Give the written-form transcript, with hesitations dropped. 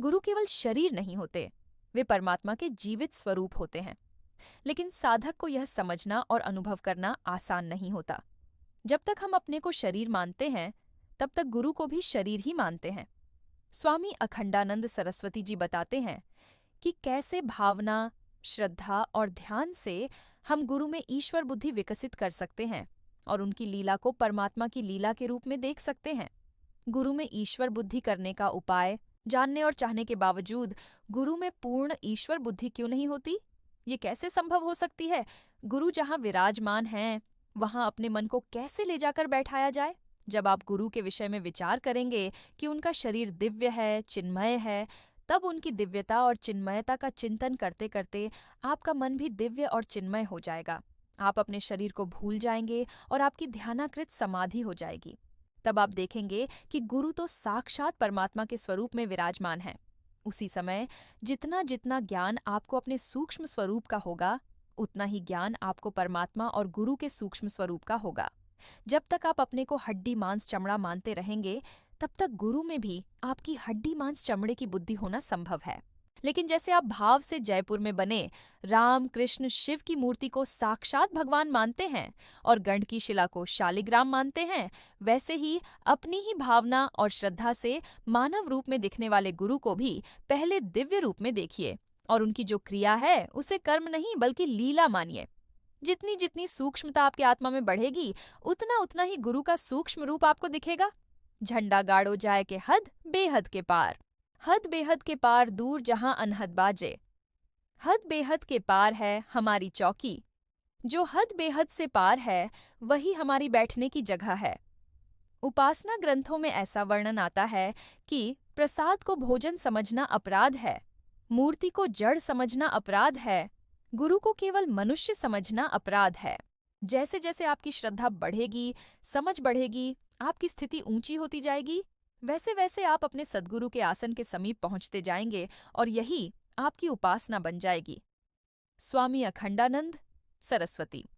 गुरु केवल शरीर नहीं होते, वे परमात्मा के जीवित स्वरूप होते हैं। लेकिन साधक को यह समझना और अनुभव करना आसान नहीं होता। जब तक हम अपने को शरीर मानते हैं, तब तक गुरु को भी शरीर ही मानते हैं। स्वामी अखंडानंद सरस्वती जी बताते हैं कि कैसे भावना, श्रद्धा और ध्यान से हम गुरु में ईश्वर बुद्धि विकसित कर सकते हैं और उनकी लीला को परमात्मा की लीला के रूप में देख सकते हैं। गुरु में ईश्वर बुद्धि करने का उपाय जानने और चाहने के बावजूद गुरु में पूर्ण ईश्वर बुद्धि क्यों नहीं होती? ये कैसे संभव हो सकती है? गुरु जहाँ विराजमान हैं, वहाँ अपने मन को कैसे ले जाकर बैठाया जाए? जब आप गुरु के विषय में विचार करेंगे कि उनका शरीर दिव्य है, चिन्मय है, तब उनकी दिव्यता और चिन्मयता का चिंतन करते करते आपका मन भी दिव्य और चिन्मय हो जाएगा। आप अपने शरीर को भूल जाएंगे और आपकी ध्यानाकृत समाधि हो जाएगी। तब आप देखेंगे कि गुरु तो साक्षात परमात्मा के स्वरूप में विराजमान है। उसी समय जितना जितना ज्ञान आपको अपने सूक्ष्म स्वरूप का होगा, उतना ही ज्ञान आपको परमात्मा और गुरु के सूक्ष्म स्वरूप का होगा। जब तक आप अपने को हड्डी मांस चमड़ा मानते रहेंगे, तब तक गुरु में भी आपकी हड्डी मांस चमड़े की बुद्धि होना संभव है। लेकिन जैसे आप भाव से जयपुर में बने राम, कृष्ण, शिव की मूर्ति को साक्षात भगवान मानते हैं और गंड की शिला को शालिग्राम मानते हैं, वैसे ही अपनी ही भावना और श्रद्धा से मानव रूप में दिखने वाले गुरु को भी पहले दिव्य रूप में देखिए और उनकी जो क्रिया है उसे कर्म नहीं बल्कि लीला मानिए। जितनी जितनी सूक्ष्मता आपके आत्मा में बढ़ेगी, उतना उतना ही गुरु का सूक्ष्म रूप आपको दिखेगा। झंडा गाड़ो जाए के हद बेहद के पार, हद बेहद के पार दूर जहां अनहद बाजे। हद बेहद के पार है हमारी चौकी, जो हद बेहद से पार है वही हमारी बैठने की जगह है। उपासना ग्रंथों में ऐसा वर्णन आता है कि प्रसाद को भोजन समझना अपराध है, मूर्ति को जड़ समझना अपराध है, गुरु को केवल मनुष्य समझना अपराध है। जैसे जैसे आपकी श्रद्धा बढ़ेगी, समझ बढ़ेगी, आपकी स्थिति ऊंची होती जाएगी, वैसे वैसे आप अपने सद्गुरु के आसन के समीप पहुंचते जाएंगे और यही आपकी उपासना बन जाएगी। स्वामी अखंडानंद सरस्वती।